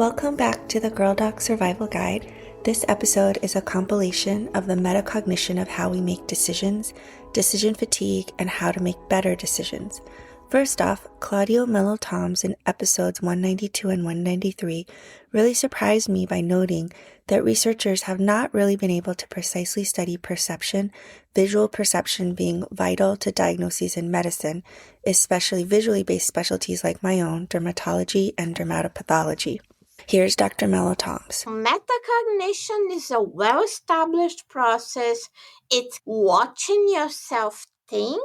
Welcome back to the Girl Doc Survival Guide. This episode is a compilation of the metacognition of how we make decisions, decision fatigue, and how to make better decisions. First off, Claudia Mello-Thoms in episodes 192 and 193 really surprised me by noting that researchers have not really been able to precisely study perception, visual perception being vital to diagnoses in medicine, especially visually based specialties like my own, dermatology and dermatopathology. Here's Dr. Mello-Thoms. Metacognition is a well-established process. It's watching yourself think,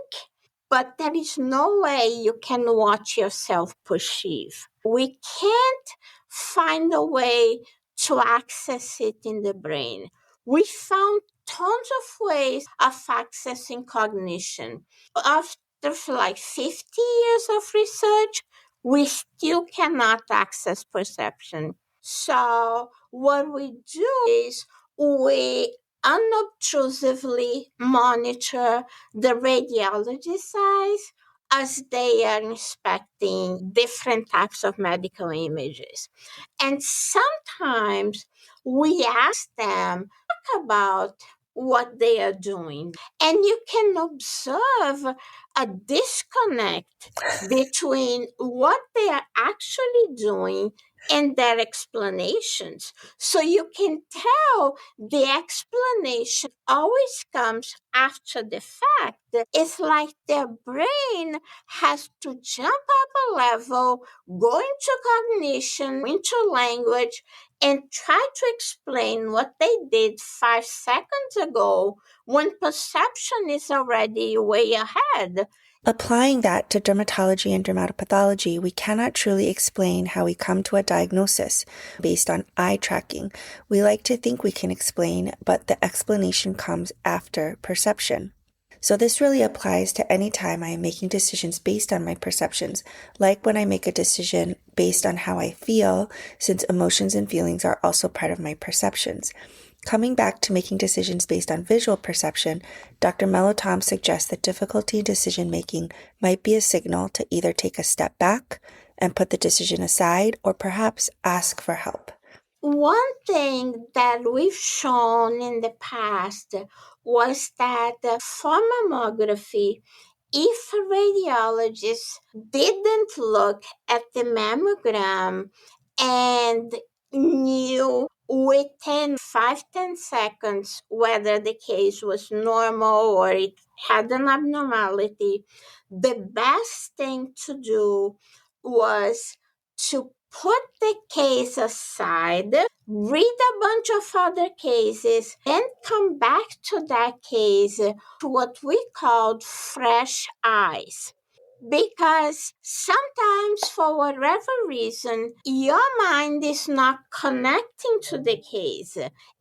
but there is no way you can watch yourself perceive. We can't find a way to access it in the brain. We found tons of ways of accessing cognition. After like 50 years of research, we still cannot access perception. So what we do is we unobtrusively monitor the radiologist's eyes as they are inspecting different types of medical images. And sometimes we ask them about what they are doing. And you can observe a disconnect between what they are actually doing and their explanations. So you can tell the explanation always comes after the fact. It's like their brain has to jump up a level, go into cognition, into language, and try to explain what they did 5 seconds ago when perception is already way ahead. Applying that to dermatology and dermatopathology, we cannot truly explain how we come to a diagnosis based on eye tracking. We like to think we can explain, but the explanation comes after perception. So this really applies to any time I am making decisions based on my perceptions, like when I make a decision based on how I feel, since emotions and feelings are also part of my perceptions. Coming back to making decisions based on visual perception, Dr. Mello-Thoms suggests that difficulty in decision-making might be a signal to either take a step back and put the decision aside, or perhaps ask for help. One thing that we've shown in the past was that for mammography, if a radiologist didn't look at the mammogram and knew within 5-10 seconds whether the case was normal or it had an abnormality, the best thing to do was to put the case aside, read a bunch of other cases, and come back to that case to what we called fresh eyes. Because sometimes, for whatever reason, your mind is not connecting to the case.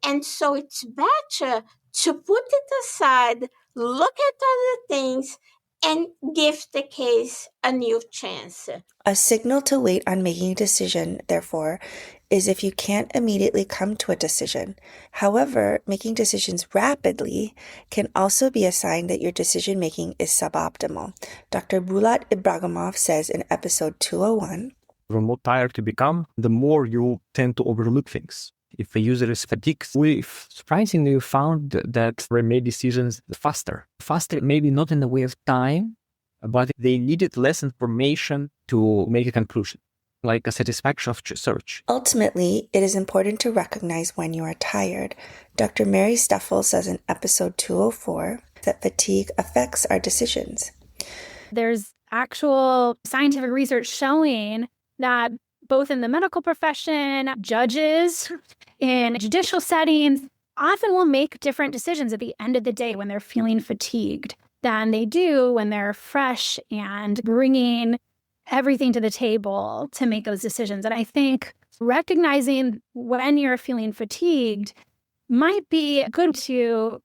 And so it's better to put it aside, look at other things, and give the case a new chance. A signal to wait on making a decision, therefore, is if you can't immediately come to a decision. However, making decisions rapidly can also be a sign that your decision-making is suboptimal. Dr. Bulat Ibragimov says in episode 201, "The more tired you become, the more you tend to overlook things. If a user is fatigued, we've surprisingly found that they made decisions faster. Faster, maybe not in the way of time, but they needed less information to make a conclusion, like a satisfaction of search. Ultimately, it is important to recognize when you are tired. Dr. Mary Steffel says in episode 204 that fatigue affects our decisions. There's actual scientific research showing that both in the medical profession, judges in judicial settings often will make different decisions at the end of the day when they're feeling fatigued than they do when they're fresh and bringing everything to the table to make those decisions. And I think recognizing when you're feeling fatigued might be good to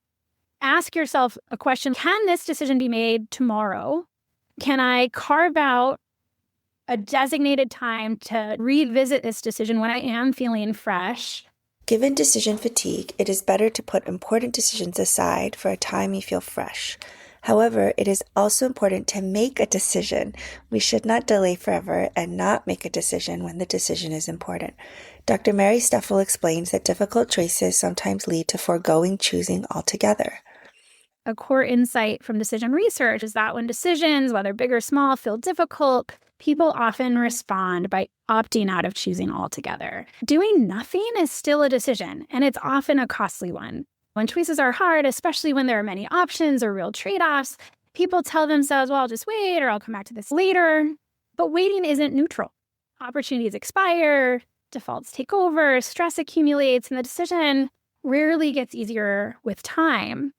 ask yourself a question. Can this decision be made tomorrow? Can I carve out a designated time to revisit this decision when I am feeling fresh? Given decision fatigue, it is better to put important decisions aside for a time you feel fresh. However, it is also important to make a decision. We should not delay forever and not make a decision when the decision is important. Dr. Mary Steffel explains that difficult choices sometimes lead to foregoing choosing altogether. A core insight from decision research is that when decisions, whether big or small, feel difficult, people often respond by opting out of choosing altogether. Doing nothing is still a decision, and it's often a costly one. When choices are hard, especially when there are many options or real trade-offs, people tell themselves, well, I'll just wait or I'll come back to this later. But waiting isn't neutral. Opportunities expire, defaults take over, stress accumulates, and the decision rarely gets easier with time.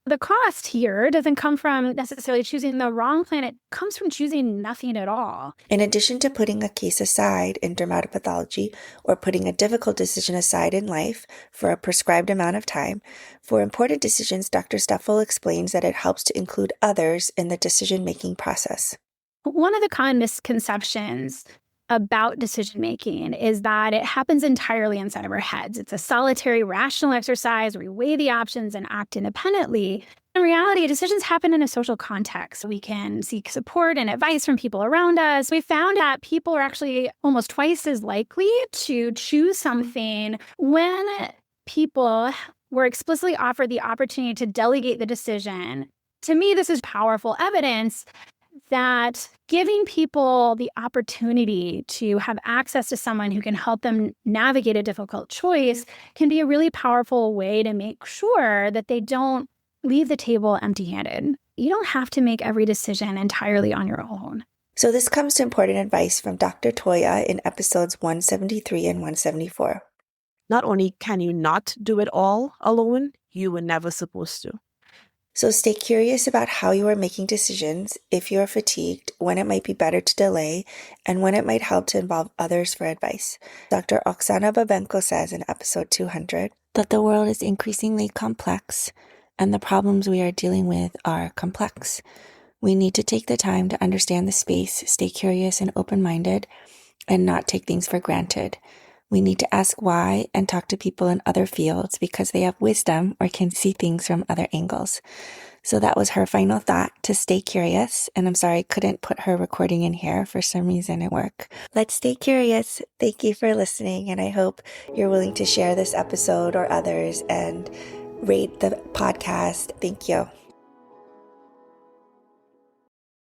The cost here doesn't come from necessarily choosing the wrong plan. It comes from choosing nothing at all. In addition to putting a case aside in dermatopathology or putting a difficult decision aside in life for a prescribed amount of time, for important decisions, Dr. Steffel explains that it helps to include others in the decision-making process. One of the common misconceptions about decision-making is that it happens entirely inside of our heads. It's a solitary, rational exercise where we weigh the options and act independently. In reality, decisions happen in a social context. We can seek support and advice from people around us. We found that people are actually almost twice as likely to choose something when people were explicitly offered the opportunity to delegate the decision. To me, this is powerful evidence that giving people the opportunity to have access to someone who can help them navigate a difficult choice can be a really powerful way to make sure that they don't leave the table empty-handed. You don't have to make every decision entirely on your own. So this comes to important advice from Dr. Toya in episodes 173 and 174. Not only can you not do it all alone, you were never supposed to. So stay curious about how you are making decisions, if you are fatigued, when it might be better to delay, and when it might help to involve others for advice. Dr. Oksana Babenko says in episode 200 that the world is increasingly complex, and the problems we are dealing with are complex. We need to take the time to understand the space, stay curious and open-minded, and not take things for granted. We need to ask why and talk to people in other fields because they have wisdom or can see things from other angles. So that was her final thought, to stay curious. And I'm sorry I couldn't put her recording in here. For some reason it worked. Let's stay curious. Thank you for listening. And I hope you're willing to share this episode or others and rate the podcast. Thank you.